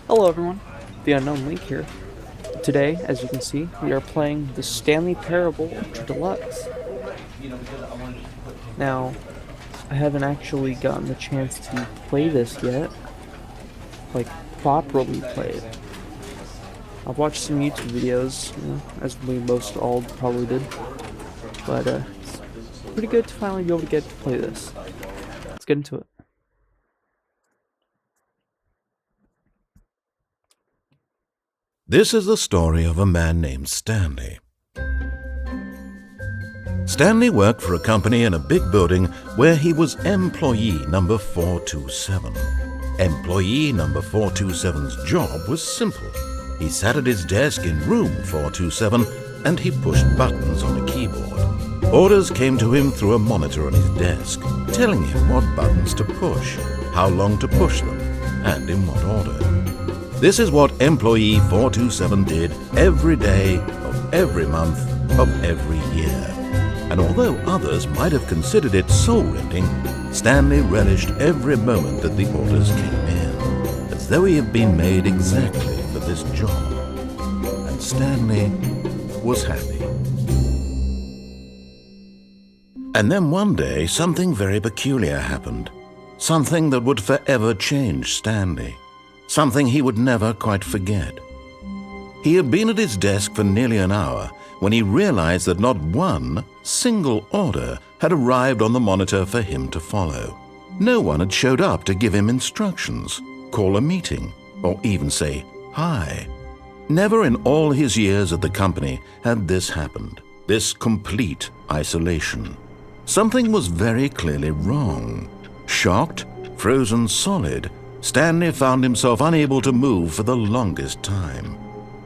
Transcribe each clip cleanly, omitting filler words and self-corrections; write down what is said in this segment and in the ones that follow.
Hello everyone, the Unknown Link here. Today, as you can see, we are playing the Stanley Parable Ultra Deluxe. Now, I haven't actually gotten the chance to play this yet, like properly play it. I've watched some YouTube videos, as we most all probably did, but it's pretty good to finally be able to get to play this. Let's get into it. This is the story of a man named Stanley. Stanley worked for a company in a big building where he was employee number 427. Employee number 427's job was simple. He sat at his desk in room 427 and he pushed buttons on a keyboard. Orders came to him through a monitor on his desk, telling him what buttons to push, how long to push them, and in what order. This is what employee 427 did every day of every month of every year. And although others might have considered it soul-rending, Stanley relished every moment that the orders came in, as though he had been made exactly for this job. And Stanley was happy. And then one day, something very peculiar happened. Something that would forever change Stanley. Something he would never quite forget. He had been at his desk for nearly an hour when he realized that not one single order had arrived on the monitor for him to follow. No one had showed up to give him instructions, call a meeting, or even say hi. Never in all his years at the company had this happened, this complete isolation. Something was very clearly wrong. Shocked, frozen solid, Stanley found himself unable to move for the longest time.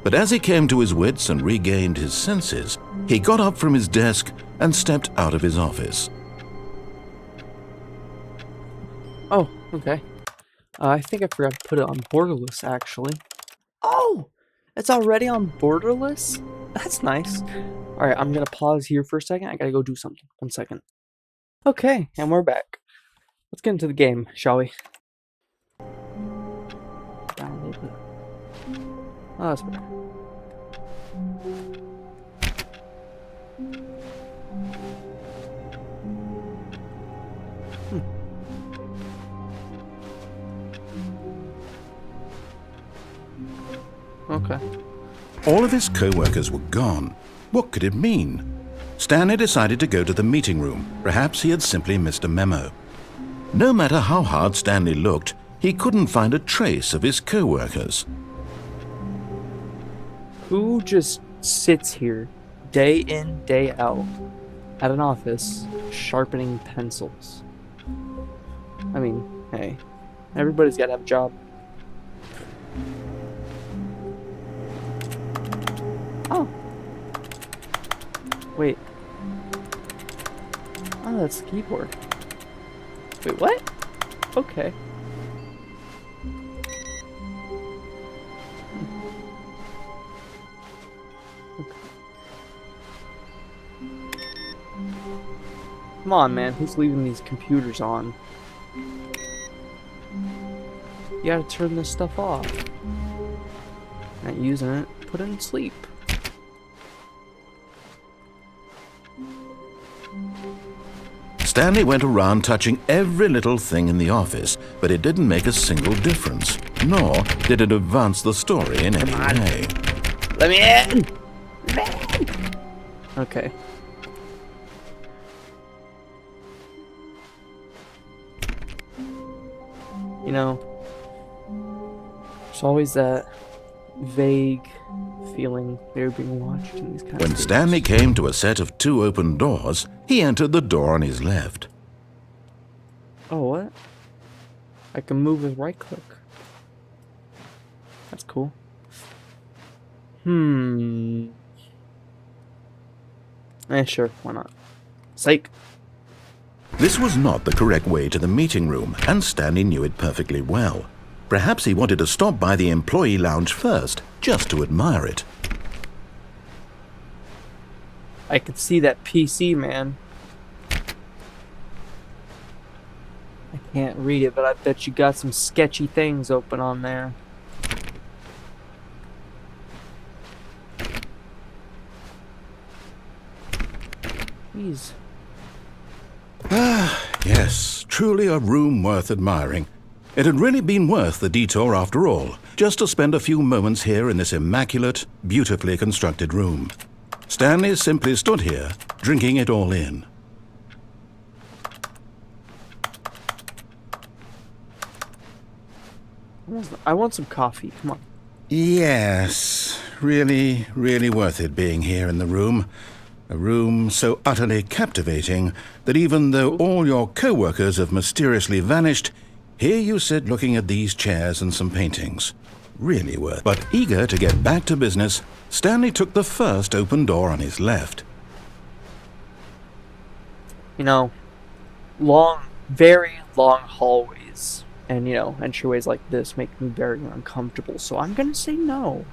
But as he came to his wits and regained his senses, he got up from his desk and stepped out of his office. Oh, okay. I think I forgot to put it on borderless, actually. Oh! It's already on borderless? That's nice. Alright, I'm gonna pause here for a second. I gotta go do something. 1 second. Okay, and we're back. Let's get into the game, shall we? Down a little bit. Oh, that's better. Okay. All of his co-workers were gone. What could it mean? Stanley decided to go to the meeting room. Perhaps he had simply missed a memo. No matter how hard Stanley looked, he couldn't find a trace of his co-workers. Who just sits here day in, day out at an office sharpening pencils? I mean, hey, everybody's gotta have a job. Oh. Wait. Oh, that's the keyboard. Wait, what? Okay. Come on, man. Who's leaving these computers on? You gotta turn this stuff off. Not using it. Put it in sleep. Stanley went around touching every little thing in the office, but it didn't make a single difference, nor did it advance the story in any way. Let me in! Let me in! Okay. You know, there's always that vague feeling they're being watched in these kinds of When videos. Stanley came to a set of 2 open doors, he entered the door on his left. Oh, what? I can move with right click. That's cool. Sure, why not? Psych. This was not the correct way to the meeting room, and Stanley knew it perfectly well. Perhaps he wanted to stop by the employee lounge first, just to admire it. I can see that PC, man. I can't read it, but I bet you got some sketchy things open on there. Jeez. Yes, truly a room worth admiring. It had really been worth the detour after all, just to spend a few moments here in this immaculate, beautifully constructed room. Stanley simply stood here, drinking it all in. I want some coffee. Come on. Yes, really, really worth it being here in the room. A room so utterly captivating that even though all your co-workers have mysteriously vanished, here you sit looking at these chairs and some paintings. Really worth it. But eager to get back to business, Stanley took the first open door on his left. You know, long, very long hallways and, entryways like this make me very uncomfortable, so I'm gonna say no.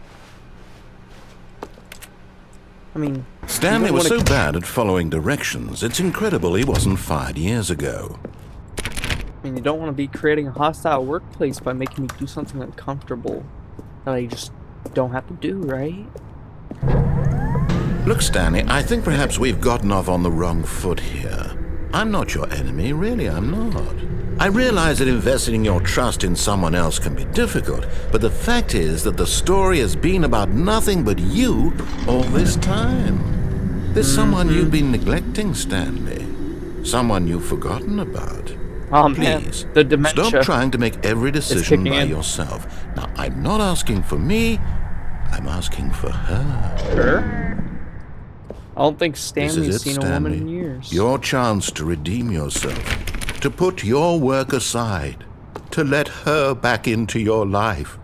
I mean... Stanley was so bad at following directions, it's incredible he wasn't fired years ago. I mean, you don't want to be creating a hostile workplace by making me do something uncomfortable that I just don't have to do, right? Look, Stanley, I think perhaps we've gotten off on the wrong foot here. I'm not your enemy, really, I'm not. I realize that investing your trust in someone else can be difficult, but the fact is that the story has been about nothing but you all this time. There's someone you've been neglecting, Stanley. Someone you've forgotten about. Oh, man. Please, The dementia. stop trying to make every decision by in. yourself. Now, I'm not asking for me, I'm asking for her. Her? I don't think This Stanley's is it, seen a woman in Stanley. years. Your chance to redeem yourself, to put your work aside, to let her back into your life.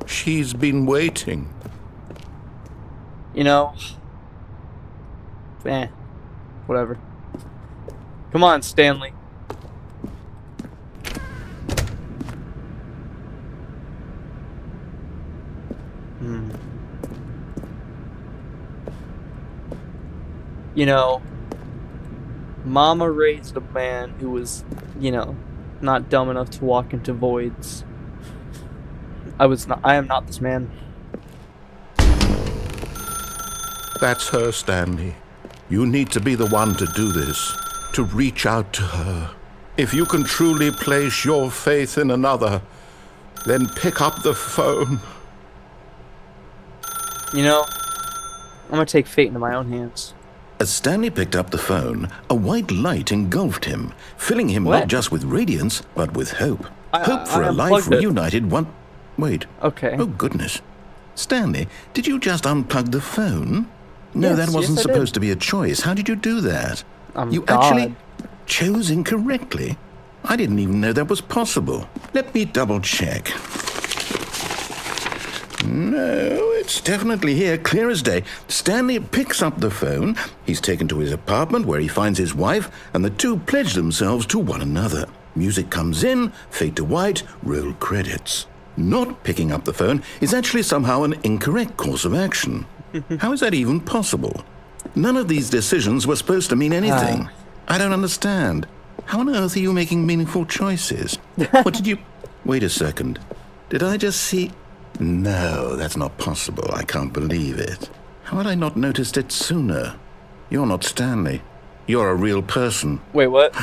She's been waiting. Whatever. Come on, Stanley. Mama raised a man who was, not dumb enough to walk into voids. I am not this man. That's her, Stanley. You need to be the one to do this, to reach out to her. If you can truly place your faith in another, then pick up the phone. I'm gonna take fate into my own hands. As Stanley picked up the phone, a white light engulfed him, filling him What? not just with radiance, but with hope. I Hope for a life unplugged it. reunited one... Wait. Okay. Oh, goodness. Stanley, did you just unplug the phone? No, Yes, that wasn't yes, I did. supposed to be a choice. How did you do that? You God. actually chose incorrectly? I didn't even know that was possible. Let me double check. No, it's definitely here, clear as day. Stanley picks up the phone. He's taken to his apartment where he finds his wife, and the two pledge themselves to one another. Music comes in, fade to white, roll credits. Not picking up the phone is actually somehow an incorrect course of action. How is that even possible? None of these decisions were supposed to mean anything. I don't understand. How on earth are you making meaningful choices? What did you... Wait a second. Did I just see... No, that's not possible. I can't believe it. How had I not noticed it sooner? You're not Stanley. You're a real person. Wait, what?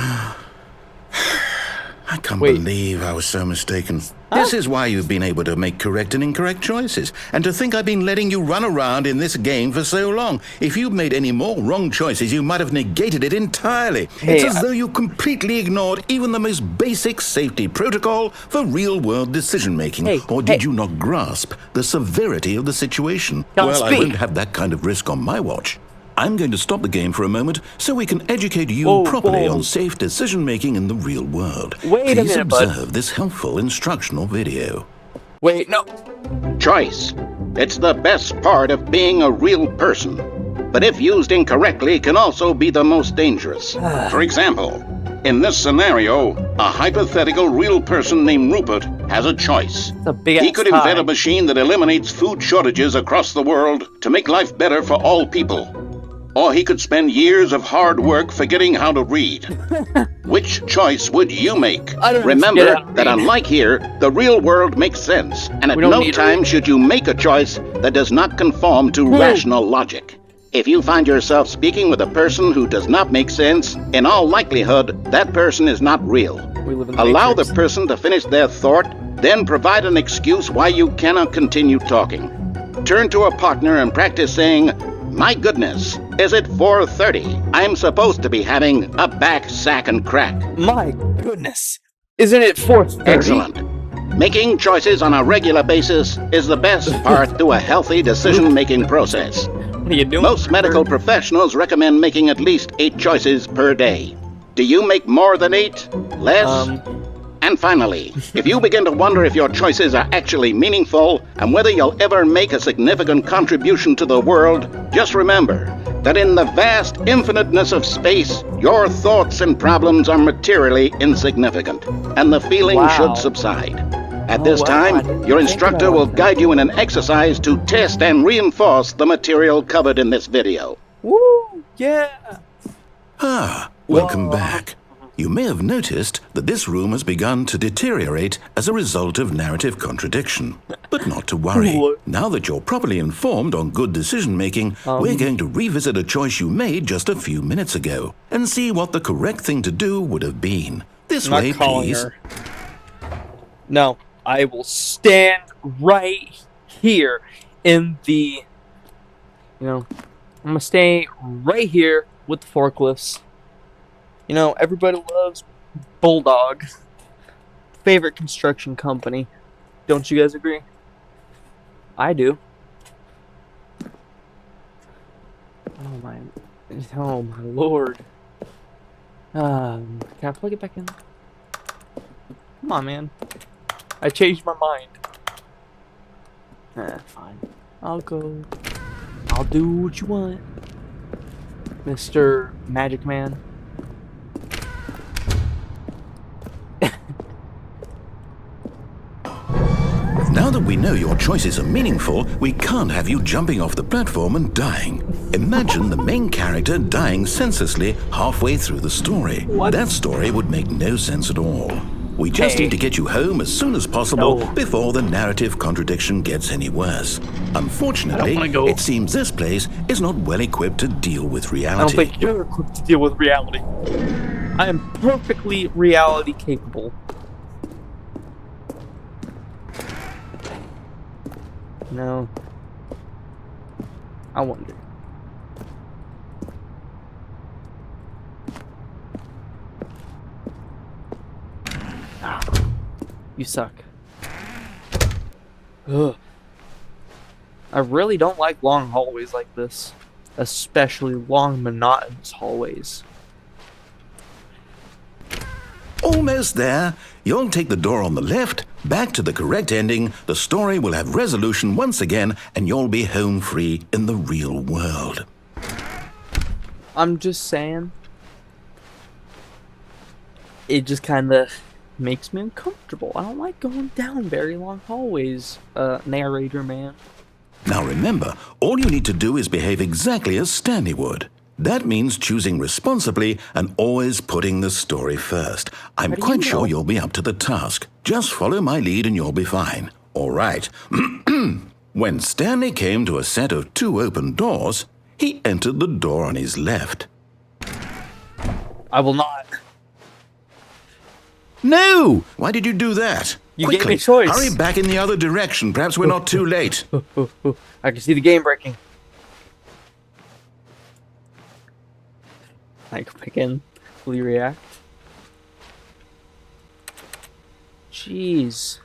I can't Wait. believe I was so mistaken. This is why you've been able to make correct and incorrect choices. And to think I've been letting you run around in this game for so long. If you'd made any more wrong choices, you might have negated it entirely. Hey, it's as though you completely ignored even the most basic safety protocol for real-world decision-making. Hey, or did hey. you not grasp the severity of the situation? Don't Well, I speak. won't have that kind of risk on my watch. I'm going to stop the game for a moment so we can educate you Whoa, properly whoa. on safe decision-making in the real world. Wait a Please minute, bud. observe this helpful instructional video. Wait, no. Choice. It's the best part of being a real person. But if used incorrectly, can also be the most dangerous. For example, in this scenario, a hypothetical real person named Rupert has a choice. It's a big He ass could invent tie. a machine that eliminates food shortages across the world to make life better for all people. Or he could spend years of hard work forgetting how to read. Which choice would you make? I don't forget Remember how to that read. unlike here, the real world makes sense, and at We don't no need to time read. should you make a choice that does not conform to rational logic. If you find yourself speaking with a person who does not make sense, in all likelihood, that person is not real. We live in the Allow the Matrix. person to finish their thought, then provide an excuse why you cannot continue talking. Turn to a partner and practice saying, "My goodness, is it 4:30? I'm supposed to be having a back, sack, and crack." My goodness. Isn't it 4:30? Excellent. Making choices on a regular basis is the best part to a healthy decision-making process. What are you doing? Most medical professionals recommend making at least 8 choices per day. Do you make more than 8? Less? And finally, if you begin to wonder if your choices are actually meaningful and whether you'll ever make a significant contribution to the world, just remember that in the vast infiniteness of space, your thoughts and problems are materially insignificant, and the feeling Wow. should subside. At Oh, this wow, I time, didn't your think instructor about will that. guide you in an exercise to test and reinforce the material covered in this video. Woo! Yeah! Ah, welcome Whoa. back. You may have noticed that this room has begun to deteriorate as a result of narrative contradiction. But not to worry. What? Now that you're properly informed on good decision-making, we're going to revisit a choice you made just a few minutes ago and see what the correct thing to do would have been. This I'm not way, calling please. her. No, I will stand right here in the... I'm gonna stay right here with the forklifts. Everybody loves Bulldog. Favorite construction company. Don't you guys agree? I do. Oh my lord. Can I plug it back in? Come on, man. I changed my mind. Fine. I'll go. I'll do what you want, Mr. Magic Man. Now that we know your choices are meaningful, we can't have you jumping off the platform and dying. Imagine the main character dying senselessly halfway through the story. What? That story would make no sense at all. We just need to get you home as soon as possible No. before the narrative contradiction gets any worse. Unfortunately, wanna go. it seems this place is not well equipped to deal with I don't reality. think you're equipped to deal with reality. I am perfectly reality capable. No. I wonder. You suck. Ugh. I really don't like long hallways like this. Especially long, monotonous hallways. Almost there. You'll take the door on the left, back to the correct ending, the story will have resolution once again, and you'll be home free in the real world. I'm just saying. It just kind of makes me uncomfortable. I don't like going down very long hallways, narrator man. Now remember, all you need to do is behave exactly as Stanley would. That means choosing responsibly and always putting the story first. I'm How do quite you sure know? you'll be up to the task. Just follow my lead and you'll be fine. All right. When Stanley came to a set of 2 open doors, he entered the door on his left. I will not. No! Why did you do that? You Quickly, gave me a choice. hurry back in the other direction. Perhaps we're not too late. I can see the game breaking. I go back in. Will you react? Jeez.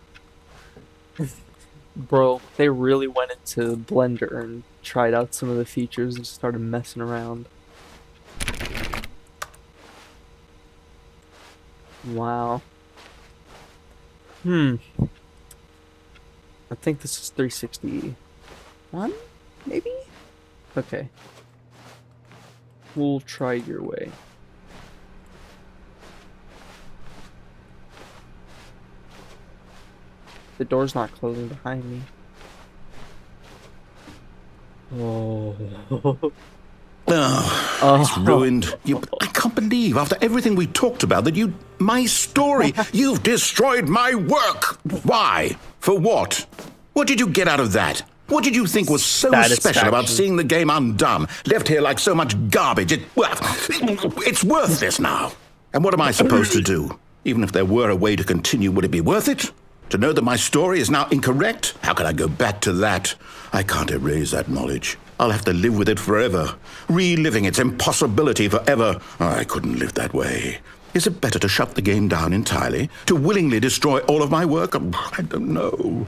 Bro, they really went into Blender and tried out some of the features and started messing around. Wow. I think this is 361, maybe? Okay. We'll try your way. The door's not closing behind me. Oh. Oh, it's ruined. I can't believe, after everything we talked about, that my story, you've destroyed my work. Why? For what? What did you get out of that? What did you think was so special about seeing the game undone, left here like so much garbage? It's worthless now. And what am I supposed to do? Even if there were a way to continue, would it be worth it? To know that my story is now incorrect? How can I go back to that? I can't erase that knowledge. I'll have to live with it forever, reliving its impossibility forever. I couldn't live that way. Is it better to shut the game down entirely? To willingly destroy all of my work? I don't know.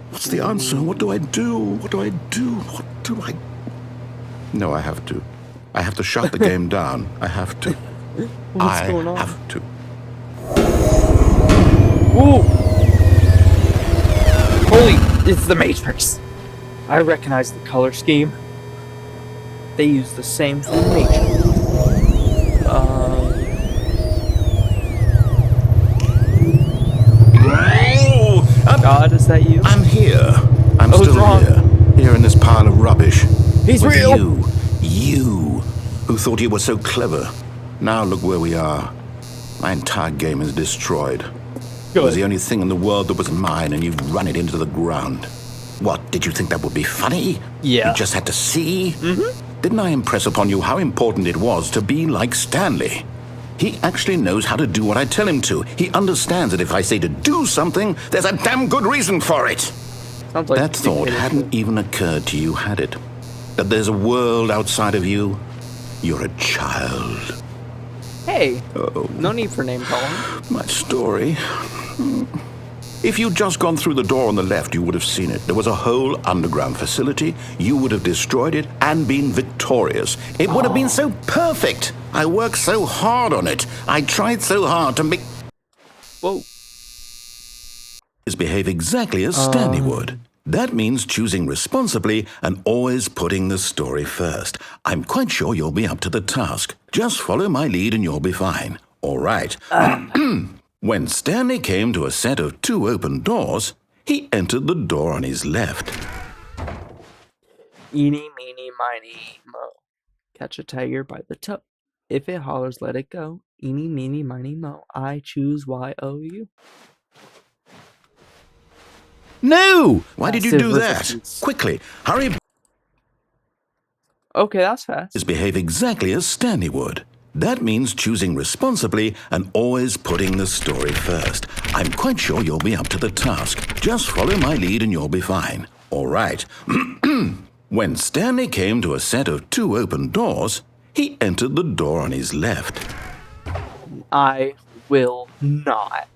What's the answer? What do I do? What do I do? What do I... No, I have to. I have to shut the game down. I have to. What's going on? I have to. Whoa! Holy, it's the Matrix. I recognize the color scheme. They use the same for the Matrix. God, is that you? I'm here. I'm still here. Here in this pile of rubbish. He's With real! You, who thought you were so clever. Now look where we are. My entire game is destroyed. It was the only thing in the world that was mine, and you've run it into the ground. What, did you think that would be funny? Yeah. You just had to see? Didn't I impress upon you how important it was to be like Stanley? He actually knows how to do what I tell him to. He understands that if I say to do something, there's a damn good reason for it. Sounds like That thought hadn't even occurred to you, had it? That there's a world outside of you? You're a child. Hey, no need for name calling. My story. If you'd just gone through the door on the left, you would have seen it. There was a whole underground facility. You would have destroyed it and been victorious. It would have been so perfect. I worked so hard on it. I tried so hard to make... Whoa. Behave exactly as Stanley would. That means choosing responsibly and always putting the story first. I'm quite sure you'll be up to the task. Just follow my lead and you'll be fine. All right. When Stanley came to a set of 2 open doors, he entered the door on his left. Eeny, meeny, miny, mo. Catch a tiger by the toe. If it hollers, let it go. Eeny, meeny, miny, mo. I choose Y-O-U. No! Why did you do Resistance. that? Quickly, hurry. Okay, that's fast. Behave exactly as Stanley would. That means choosing responsibly and always putting the story first. I'm quite sure you'll be up to the task. Just follow my lead and you'll be fine. All right. When Stanley came to a set of 2 open doors, he entered the door on his left. I will not.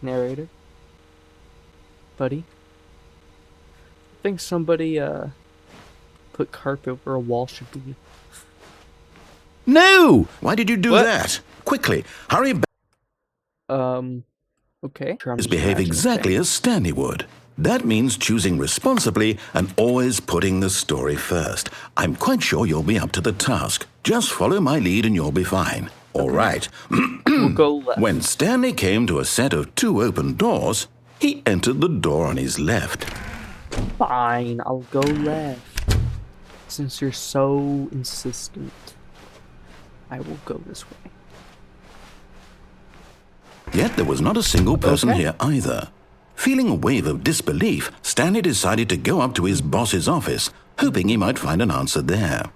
Narrator? Buddy? I think somebody, put carpet where a wall should be. No! Why did you do that? Quickly, hurry back. Okay. Behave exactly as Stanley would. That means choosing responsibly and always putting the story first. I'm quite sure you'll be up to the task. Just follow my lead and you'll be fine. All right. We'll go left. When Stanley came to a set of 2 open doors, he entered the door on his left. Fine, I'll go left. Since you're so insistent, I will go this way. Yet there was not a single person here either. Feeling a wave of disbelief, Stanley decided to go up to his boss's office, hoping he might find an answer there.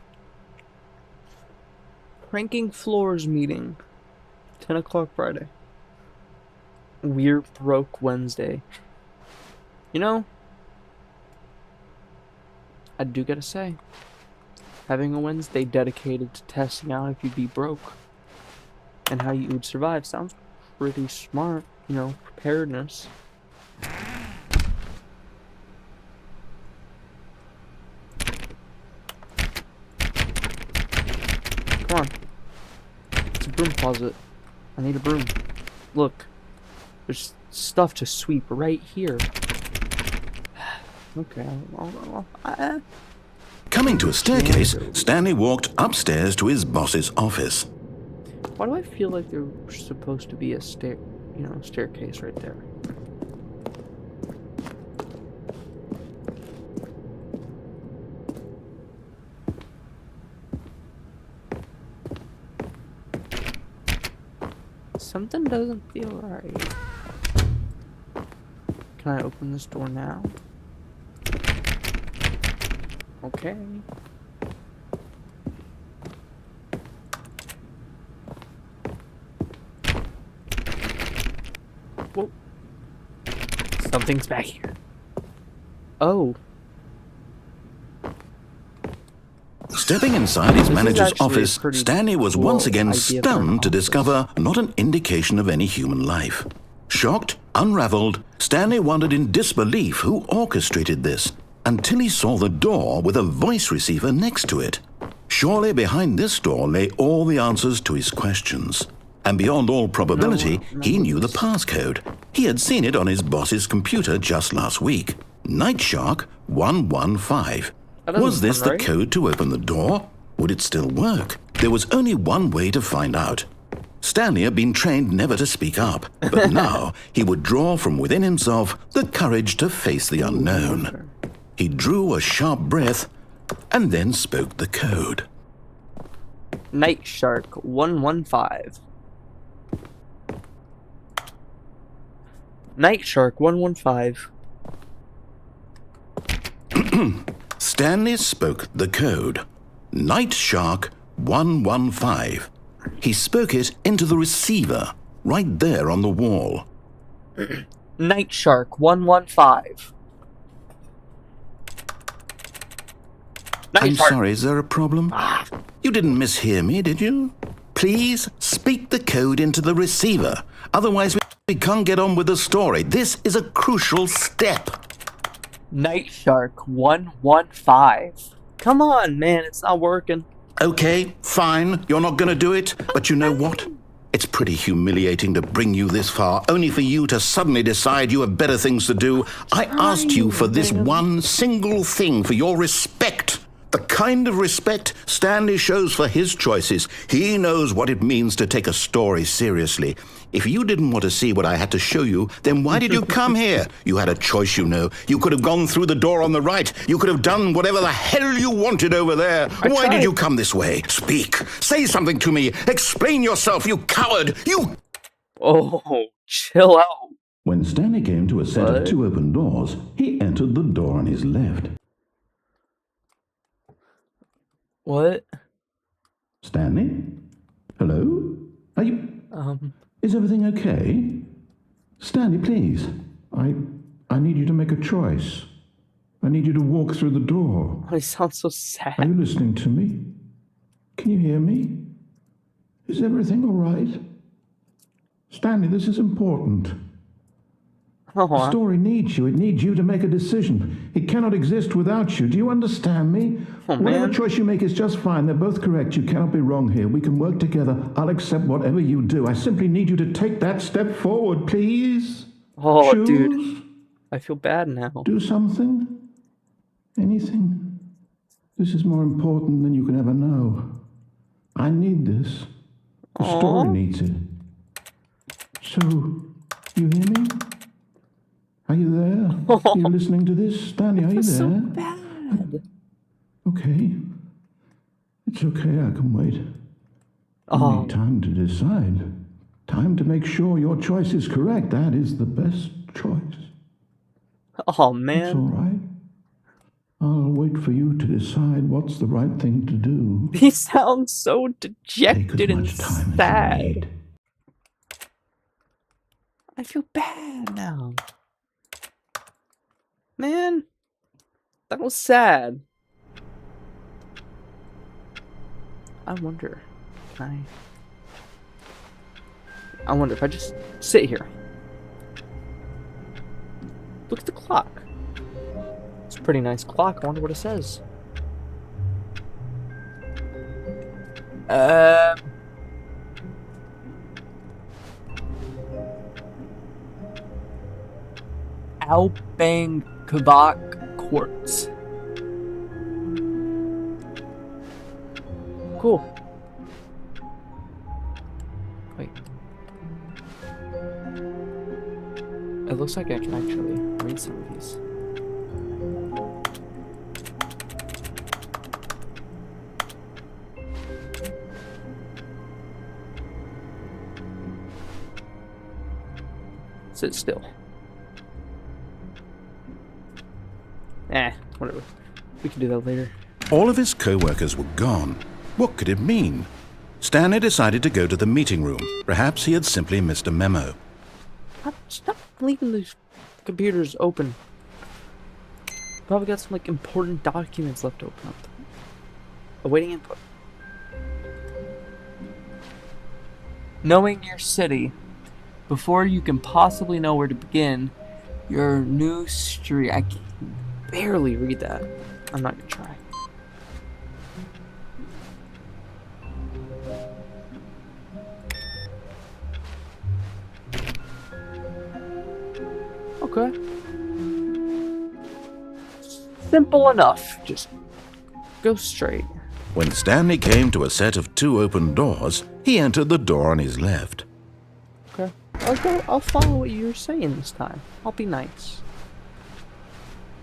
Pranking floors meeting. 10 o'clock Friday. We're broke Wednesday. You know, I do gotta say, having a Wednesday dedicated to testing out if you'd be broke and how you would survive sounds pretty smart, you know, preparedness. Come on. It's a broom closet. I need a broom. Look. There's stuff to sweep right here. Okay, Coming to a staircase, Stanley walked upstairs to his boss's office. Why do I feel like there's supposed to be a staircase right there? Something doesn't feel right. Can I open this door now? Okay. Whoa. Something's back here. Oh. Stepping inside his This is manager's actually a office, pretty Stanley was cool once again idea for an stunned to office. discover not an indication of any human life. Shocked, unraveled, Stanley wondered in disbelief who orchestrated this, until he saw the door with a voice receiver next to it. Surely behind this door lay all the answers to his questions. And beyond all probability, he knew the passcode. He had seen it on his boss's computer just last week. Nightshark 115. That Was doesn't this sound the right. code to open the door? Would it still work? There was only one way to find out. Stanley had been trained never to speak up, but now he would draw from within himself the courage to face the unknown. He drew a sharp breath and then spoke the code. Nightshark 115. Nightshark 115. Stanley spoke the code. Nightshark 115. He spoke it into the receiver, right there on the wall. Nightshark 115. I'm Nightshark. sorry, is there a problem? You didn't mishear me, did you? Please speak the code into the receiver. Otherwise, we can't get on with the story. This is a crucial step. Nightshark 115. Come on, man, it's not working. Okay, fine, you're not going to do it, but you know what? It's pretty humiliating to bring you this far, only for you to suddenly decide you have better things to do. I asked you for this one single thing, for your respect. The kind of respect Stanley shows for his choices. He knows what it means to take a story seriously. If you didn't want to see what I had to show you, then why did you come here? You had a choice, you know. You could have gone through the door on the right. You could have done whatever the hell you wanted over there. Why did you come this way? Speak. Say something to me. Explain yourself, you coward. You... Oh, chill out. When Stanley came to a set of two open doors, he entered the door on his left. What? Stanley? Hello? Are you... Is everything okay? Stanley, please. I need you to make a choice. I need you to walk through the door. Oh, he sounds so Are sad. you listening to me? Can you hear me? Is everything all right? Stanley, this is important. The story needs you. It needs you to make a decision. It cannot exist without you. Do you understand me? Whatever choice you make is just fine. They're both correct. You cannot be wrong here. We can work together. I'll accept whatever you do. I simply need you to take that step forward, please. Oh, Choose. dude. I feel bad now. Do something. Anything. This is more important than you can ever know. I need this. The story needs it. So, you hear me? Are you there? Are you listening to this? Stanley, are you there? So bad. Okay. It's okay, I can wait. You need time to decide. Time to make sure your choice is correct. That is the best choice. Oh, It's man. all right. I'll wait for you to decide what's the right thing to do. He sounds so Take dejected as and much time as you sad. need. I feel bad now. Man, that was sad. I wonder, I wonder if I just sit here. Look at the clock. It's a pretty nice clock. I wonder what it says. Albang Kavak Quartz. Cool. Wait. It looks like I can actually read some of these. Sit still. Whatever. We can do that later. All of his co-workers were gone. What could it mean? Stanley decided to go to the meeting room. Perhaps he had simply missed a memo. Stop leaving these computers open. Probably got some like important documents left open up. Awaiting input. Knowing your city. Before you can possibly know where to begin, your new street. I can barely read that. I'm not gonna try. Okay. Simple enough. Just go straight. When Stanley came to a set of 2 open doors, he entered the door on his left. Okay. I'll follow what you're saying this time. I'll be nice.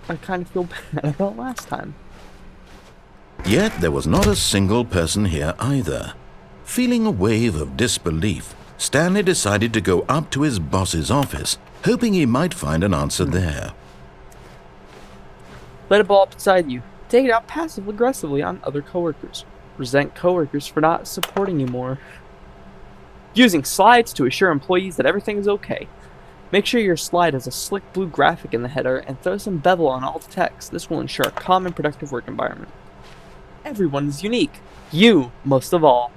I kind of feel bad about last time. Yet there was not a single person here either. Feeling a wave of disbelief, Stanley decided to go up to his boss's office, hoping he might find an answer there. Let it ball up inside you. Take it out passive-aggressively on other coworkers. Resent coworkers for not supporting you more. Using slides to assure employees that everything is okay. Make sure your slide has a slick blue graphic in the header and throw some bevel on all the text. This will ensure a calm and productive work environment. Everyone is unique. You, most of all.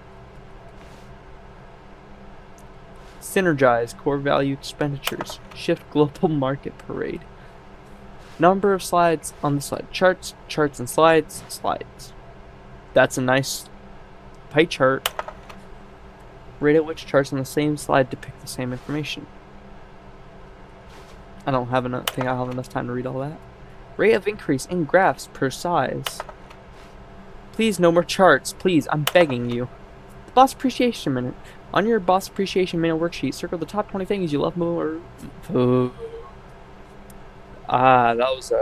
Synergize core value expenditures. Shift global market parade. Number of slides on the slide. Charts, charts and slides, slides. That's a nice pie chart. Rate at which charts on the same slide depict the same information. I don't have enough. Think I'll have enough time to read all that. Rate of increase in graphs per size. Please, no more charts. Please, I'm begging you. Boss Appreciation Minute. On your Boss Appreciation Minute worksheet, circle the top 20 things you love more. That was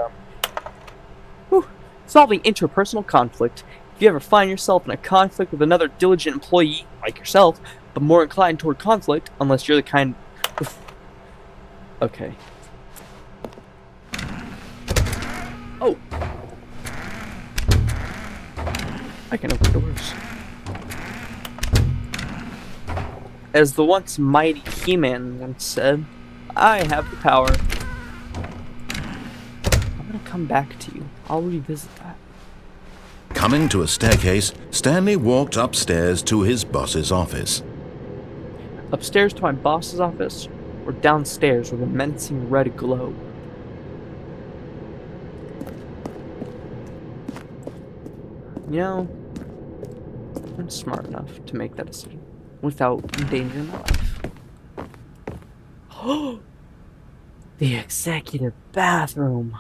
solving interpersonal conflict. If you ever find yourself in a conflict with another diligent employee, like yourself, but more inclined toward conflict, unless you're the kind... Okay. Oh! I can open doors. As the once mighty He-Man once said, I have the power. I'm gonna come back to you. I'll revisit that. Coming to a staircase, Stanley walked upstairs to his boss's office. Upstairs to my boss's office, or downstairs with a menacing red glow? You know, I'm smart enough to make that decision without endangering my life. Oh! The executive bathroom.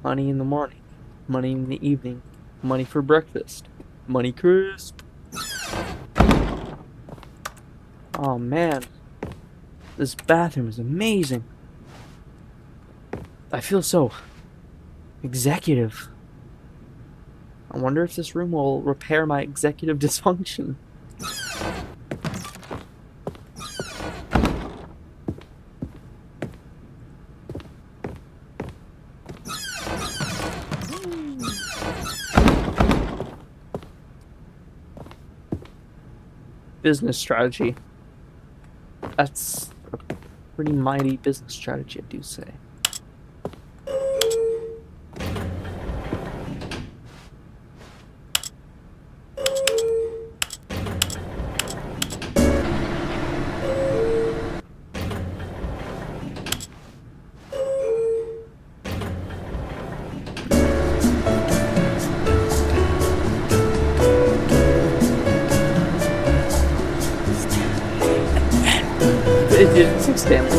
Money in the morning, money in the evening, money for breakfast, money crisp. Oh man, this bathroom is amazing. I feel so executive. I wonder if this room will repair my executive dysfunction. Business strategy. That's a pretty mighty business strategy, I do say. It's Stanley.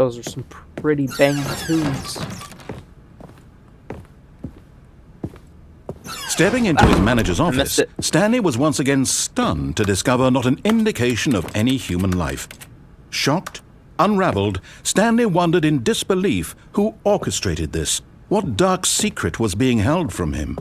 Those are some pretty banging tunes. Stepping into his manager's missed office, it. Stanley was once again stunned to discover not an indication of any human life. Shocked, unraveled, Stanley wondered in disbelief who orchestrated this. What dark secret was being held from him?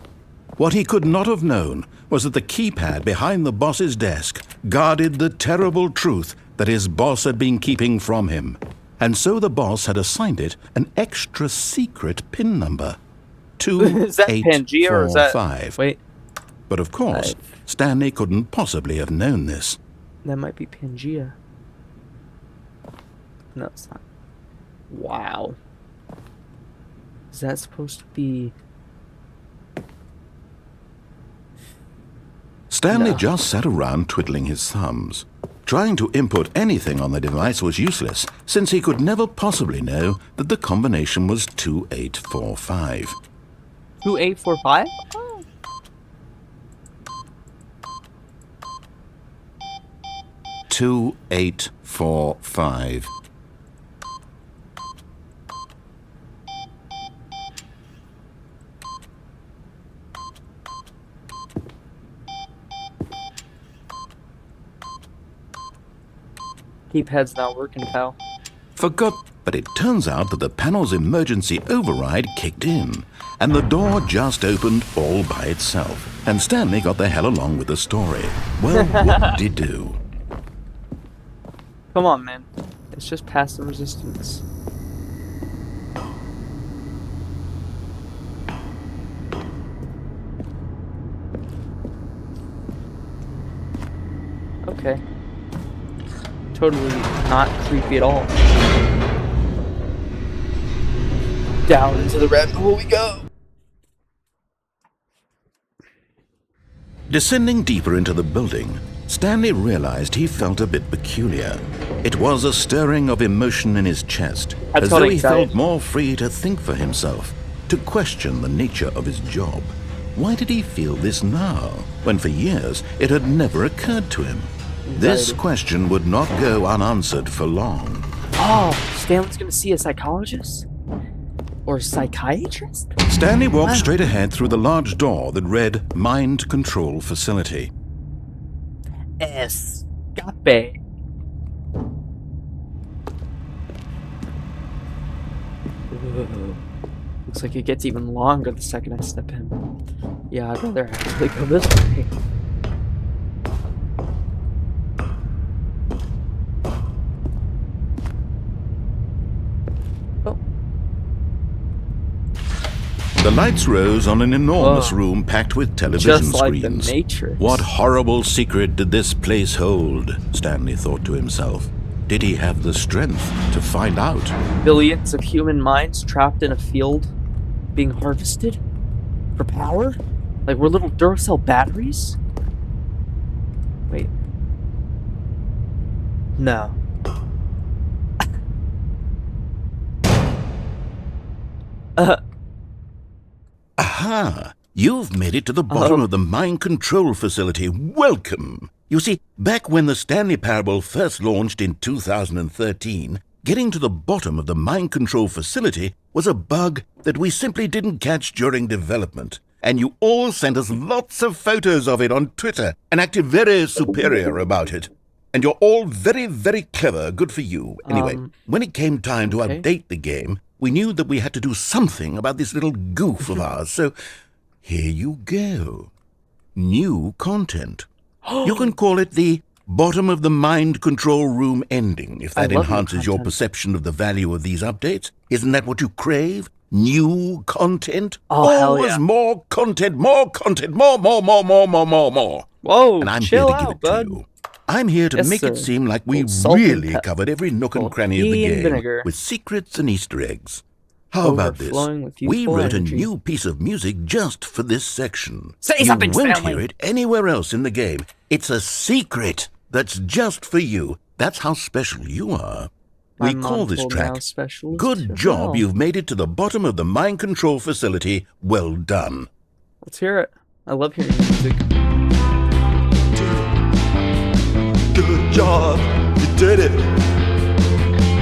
What he could not have known was that the keypad behind the boss's desk guarded the terrible truth that his boss had been keeping from him. And so the boss had assigned it an extra secret PIN number. Is that Pangea or is that... 2845. Wait, But of course, Stanley couldn't possibly have known this. that might be Pangea. No, it's not. Wow. Is that supposed to be... Stanley No. just sat around twiddling his thumbs. Trying to input anything on the device was useless, since he could never possibly know that the combination was 2845. 2845? 2845. Keypad's not working, pal. But it turns out that the panel's emergency override kicked in, and the door just opened all by itself. And Stanley got the hell along with the story. Well, what did he do? Come on, man. It's just passive resistance. Okay. Totally not creepy at all. Down into the rabbit hole we go. Descending deeper into the building, Stanley realized he felt a bit peculiar. It was a stirring of emotion in his chest, That's as called though he anxiety. felt more free to think for himself, to question the nature of his job. Why did he feel this now, when for years it had never occurred to him? This Anxiety. question would not go unanswered for long. Oh, Stanley's gonna see a psychologist? Or psychiatrist? Stanley walked Wow. straight ahead through the large door that read Mind Control Facility. Escape. Whoa. Looks like it gets even longer the second I step in. Yeah, I'd rather actually go this way. Oh, The lights rose on an enormous Whoa. room packed with television just like the screens. Matrix. What horrible secret did this place hold? Stanley thought to himself. Did he have the strength to find out? Billions of human minds trapped in a field being harvested for power? Like we're little Duracell batteries? Wait. No. Aha! You've made it to the bottom Oh. of the mind control facility. Welcome! You see, back when the Stanley Parable first launched in 2013, getting to the bottom of the mind control facility was a bug that we simply didn't catch during development. And you all sent us lots of photos of it on Twitter and acted very superior about it. And you're all very, very clever. Good for you. Anyway, when it came time to okay. update the game, we knew that we had to do something about this little goof of ours. So here you go. New content. You can call it the bottom of the mind control room ending, if that I love new enhances your content. perception of the value of these updates. Isn't that what you crave? New content? Oh, hell Always yeah. more content, more, more. Whoa, And I'm chill here to give out, it bud. to you. I'm here to Yes, make it sir. seem like we Little salt and really pepper. covered every nook and Little cranny of the tea and game vinegar. with secrets and Easter eggs. How about this? Overflowing with We youthful wrote energy. a new piece of music just for this section. Say you something, won't Stanley. hear it anywhere else in the game. It's a secret that's just for you. That's how special you are. We I'm call on this full track now specialist. Good Job Wow. You've Made It to the Bottom of the Mind Control Facility. Well done. Let's hear it. I love hearing music. Good job, you did it.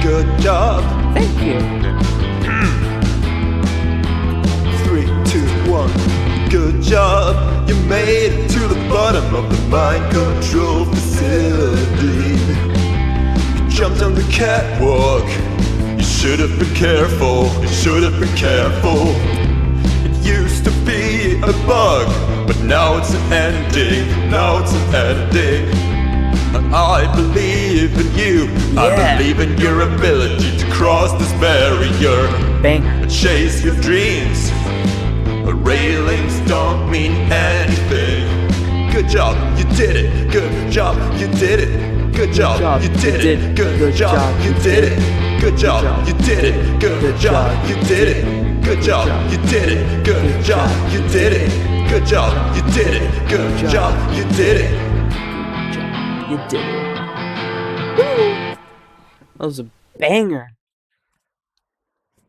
Good job, Thank you. 3, 2, 1. Good job, you made it to the bottom of the mind control facility. You jumped on the catwalk. You should have been careful, you should have been careful. It used to be a bug, but now it's an ending, now it's an ending. And I believe in you, I believe in your ability to cross this barrier Banger. and chase your dreams. But railings don't mean anything. Good job, you did it. Good job, you did it. Good job, you did it. Good job, you did it. Good job, you did it. Good job, you did it. Good job, you did it. Good job, you did it. Good job, you did it. Good job, you did it. You did it. Woo! That was a banger.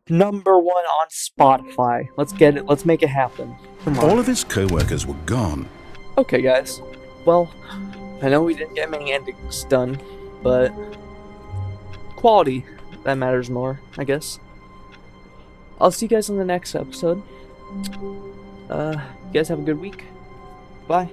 #1 on Spotify. Let's get it. Let's make it happen. Come on. All of his co-workers were gone. Okay, guys. Well, I know we didn't get many endings done, but quality, that matters more, I guess. I'll see you guys in the next episode. You guys have a good week. Bye.